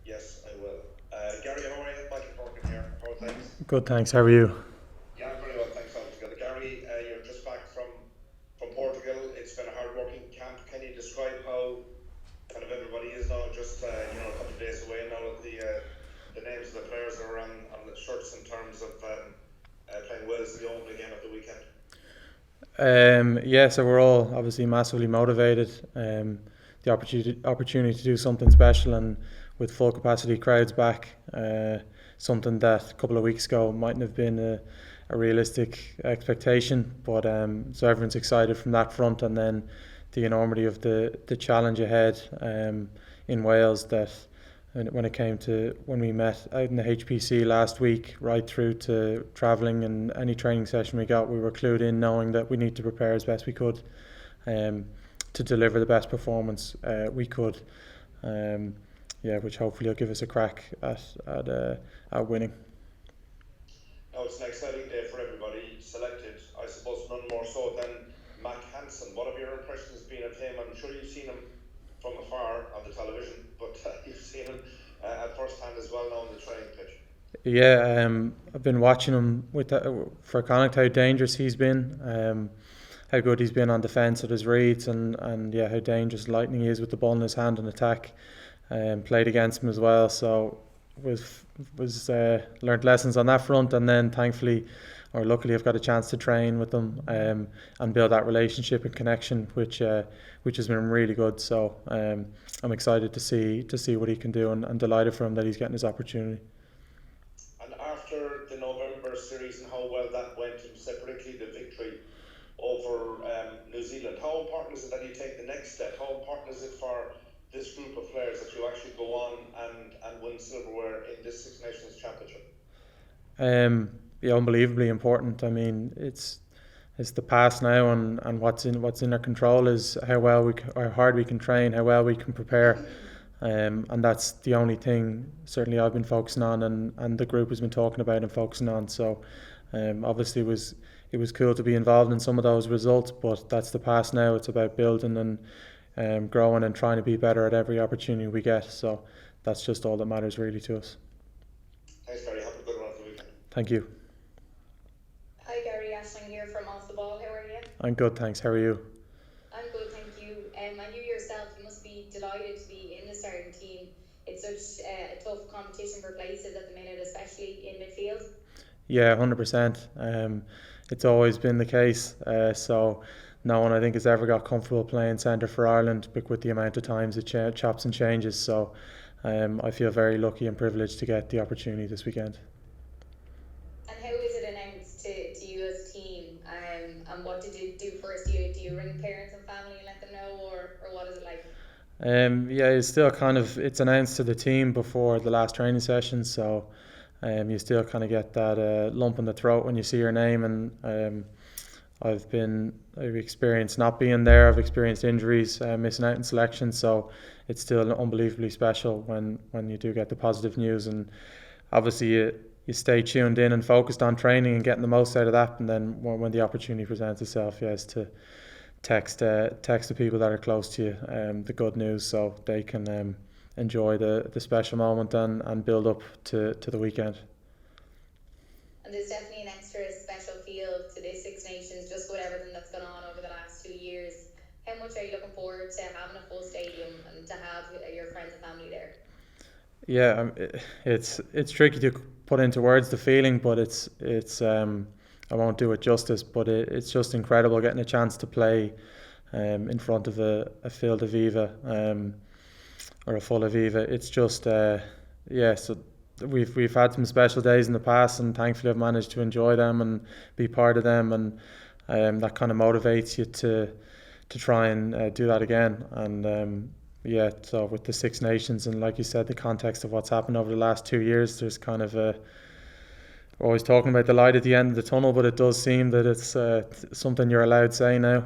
Yes, I will. Gary, how are you? Michael Corkin here. How are things? Good, thanks. How are you? Yeah, I'm very well, thanks. All together. Gary, you're just back from Portugal. It's been a hard-working camp. Can you describe how kind of everybody is now? Just a couple of days away now. The names of the players are on the shirts in terms of playing Wales in the opening game of the weekend. Yeah, so we're all obviously massively motivated. The opportunity to do something special, and with full capacity crowds back, something that a couple of weeks ago mightn't have been a realistic expectation. But so everyone's excited from that front, and then the enormity of the challenge ahead in Wales. That when it came to when we met out in the HPC last week, right through to travelling and any training session we got, we were clued in, knowing that we need to prepare as best we could um, to deliver the best performance we could. Um, yeah, which hopefully will give us a crack at winning. Now, it's an exciting day for everybody. Selected, I suppose, none more so than Mac Hansen. What have your impressions been of him? I'm sure you've seen him from afar on the television, but you've seen him at first hand as well now on the training pitch. Yeah, I've been watching him for Connacht, how dangerous he's been, how good he's been on defence at his reads, and yeah, how dangerous lightning he is with the ball in his hand and attack. Played against him as well, so was learnt lessons on that front, and then thankfully, or luckily, I've got a chance to train with them and build that relationship and connection, which has been really good. So I'm excited to see what he can do, and delighted for him that he's getting his opportunity. And after the November series and how well that went, and separately the victory over New Zealand, how important is it that you take the next step? How important is it for this group of players that you actually go on and win silverware in this Six Nations Championship? Yeah, unbelievably important. I mean, it's the past now, and what's in our control is how hard we can train, how well we can prepare, and that's the only thing certainly I've been focusing on, and the group has been talking about and focusing on. So, obviously it was cool to be involved in some of those results, but that's the past now. It's about building and growing and trying to be better at every opportunity we get. So that's just all that matters really to us. Thanks, Gary. Have a good one for the weekend. Thank you. Hi Gary, Ashling here from Off the Ball. How are you? I'm good, thanks. How are you? I'm good, thank you. And you yourself, you must be delighted to be in the starting team. It's such a tough competition for places at the minute, especially in midfield. Yeah, 100%. It's always been the case. So no one I think has ever got comfortable playing centre for Ireland, but with the amount of times it chops and changes. So I feel very lucky and privileged to get the opportunity this weekend. And how is it announced to you as a team? And what did you do first? Do you ring parents and family and let them know, or what is it like? Yeah, it's announced to the team before the last training session, so you still kind of get that lump in the throat when you see your name. And I've experienced not being there. I've experienced injuries, missing out in selection, so it's still unbelievably special when you do get the positive news. And obviously you stay tuned in and focused on training and getting the most out of that. And then when the opportunity presents itself, yes, to text the people that are close to you the good news, so they can enjoy the special moment and build up to the weekend. And there's definitely an extra special feel to this Six Nations, just with everything that's gone on over the last 2 years. How much are you looking forward to having a full stadium and to have your friends and family there? Yeah, it's tricky to put into words the feeling, but it's I won't do it justice, but it's just incredible getting a chance to play in front of a filled Aviva or a full Aviva. It's just yeah. So we've had some special days in the past, and thankfully I've managed to enjoy them and be part of them, and that kind of motivates you to try and do that again. And yeah, so with the Six Nations, and like you said, the context of what's happened over the last 2 years, there's kind of a always talking about the light at the end of the tunnel, but it does seem that it's something you're allowed to say now.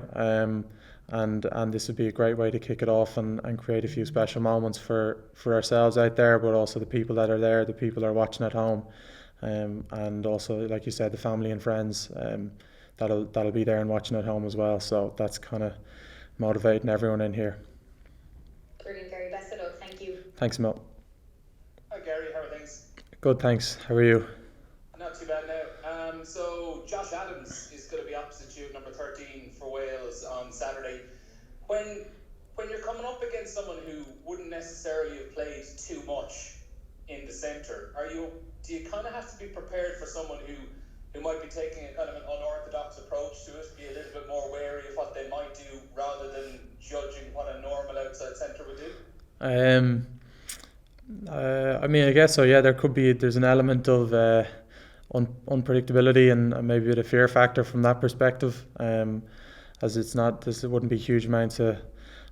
And this would be a great way to kick it off and create a few special moments for ourselves out there, but also the people that are there, the people that are watching at home, and also, like you said, the family and friends that'll be there and watching at home as well. So that's kind of motivating everyone in here. Brilliant, Gary. Best of luck. Thank you. Thanks, Mel. Good, thanks. How are you? Not too bad now. So Josh Adams is going to be opposite you, number 13 for Wales on Saturday. When you're coming up against someone who wouldn't necessarily have played too much in the centre, do you kind of have to be prepared for someone who might be taking a kind of an unorthodox approach to it, be a little bit more wary of what they might do rather than judging what a normal outside centre would do? I mean, I guess so. Yeah, there's an element of unpredictability and maybe a bit of fear factor from that perspective. As it wouldn't be huge amounts of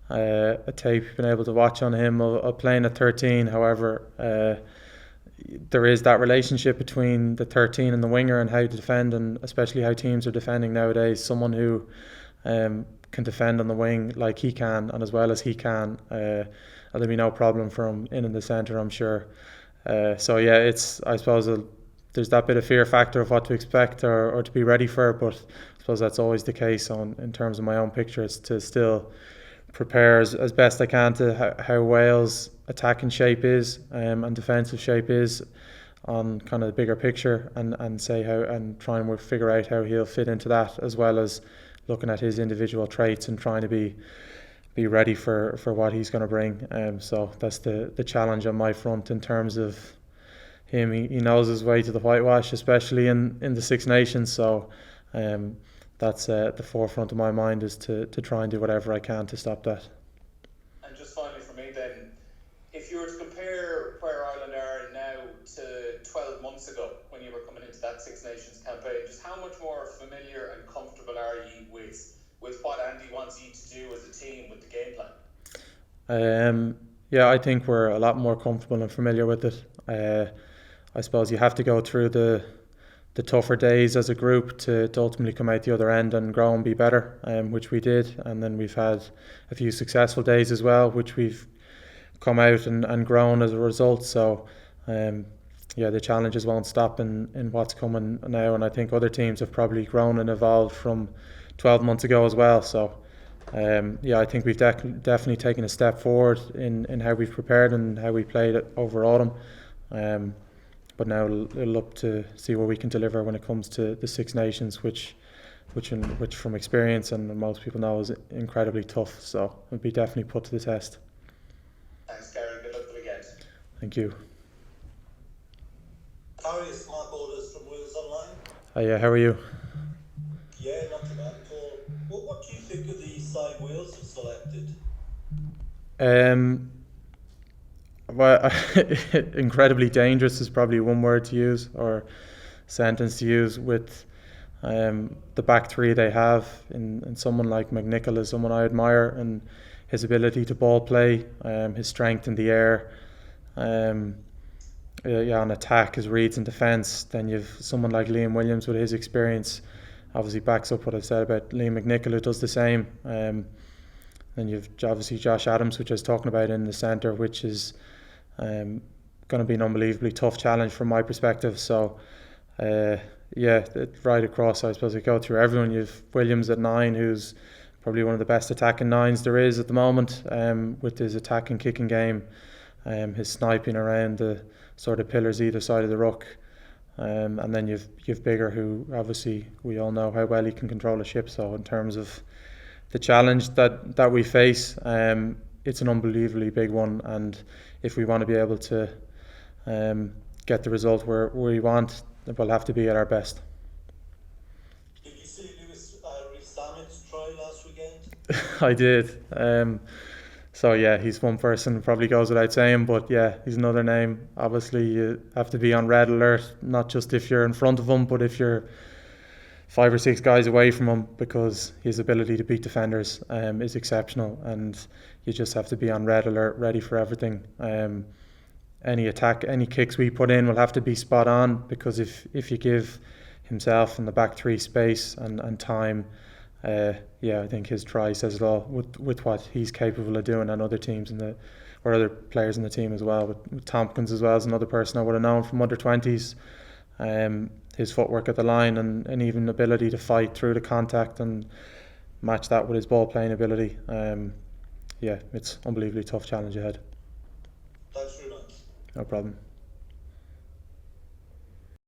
a tape been able to watch on him of playing at 13. However, there is that relationship between the 13 and the winger and how to defend, and especially how teams are defending nowadays. Someone who can defend on the wing like he can and as well as he can, there'll be no problem for him in the centre, I'm sure. So yeah, I suppose there's that bit of fear factor of what to expect or to be ready for, but I suppose that's always the case in terms of my own picture, is to still prepare as best I can to how Wales' attacking shape is and defensive shape is on kind of the bigger picture, and say how, and try and figure out how he'll fit into that, as well as looking at his individual traits and trying to be ready for what he's going to bring. So that's the challenge on my front in terms of him. He knows his way to the whitewash, especially in the Six Nations. So that's at the forefront of my mind, is to try and do whatever I can to stop that. And just finally for me then, if you were to compare where Ireland are now to 12 months ago when you were coming into that Six Nations campaign, just how much more familiar and comfortable are you with what Andy wants you to do as a team, with the game plan? Yeah, I think we're a lot more comfortable and familiar with it. I suppose you have to go through the tougher days as a group to ultimately come out the other end and grow and be better, which we did. And then we've had a few successful days as well, which we've come out and grown as a result. So yeah, the challenges won't stop in what's coming now, and I think other teams have probably grown and evolved from 12 months ago as well. So yeah, I think we've definitely taken a step forward in how we've prepared and how we played it over autumn. But now it'll up to see what we can deliver when it comes to the Six Nations, which from experience and most people know is incredibly tough. So it'll be definitely put to the test. Thanks, Garry. Good luck for the weekend. Thank you. Harry, it's Mark Orders from Wheels Online. Yeah, how are you? Yeah, not too bad at all. What do you think of the side Wales have selected? Well, incredibly dangerous is probably one word to use, or sentence to use, with the back three they have in someone like McNicholl is someone I admire, and his ability to ball play, his strength in the air, on attack, his reads in defence. Then you've someone like Liam Williams with his experience, obviously backs up what I've said about Liam McNicholl, who does the same. Then you've obviously Josh Adams, which I was talking about, in the centre, which is going to be an unbelievably tough challenge from my perspective. So right across, I suppose, I go through everyone. You've Williams at 9, who's probably one of the best attacking 9s there is at the moment, with his attacking kicking game, his sniping around the sort of pillars either side of the ruck. And then you've Bigger, who obviously we all know how well he can control a ship. So in terms of the challenge that we face, it's an unbelievably big one, and if we want to be able to get the result where we want, we'll have to be at our best. Did you see Lewis Rhys-Sammett's try last weekend? I did. So yeah, he's one person, probably goes without saying, but yeah, he's another name. Obviously you have to be on red alert, not just if you're in front of him, but if you're 5 or 6 guys away from him, because his ability to beat defenders is exceptional, and you just have to be on red alert, ready for everything. Any attack, any kicks we put in will have to be spot on, because if you give himself and the back three space and time, I think his try says it all with what he's capable of doing, and other teams or other players in the team as well. With Tompkins as well as another person I would have known from under 20s. His footwork at the line and even ability to fight through the contact and match that with his ball playing ability. It's unbelievably tough challenge ahead. Thanks very much. No problem.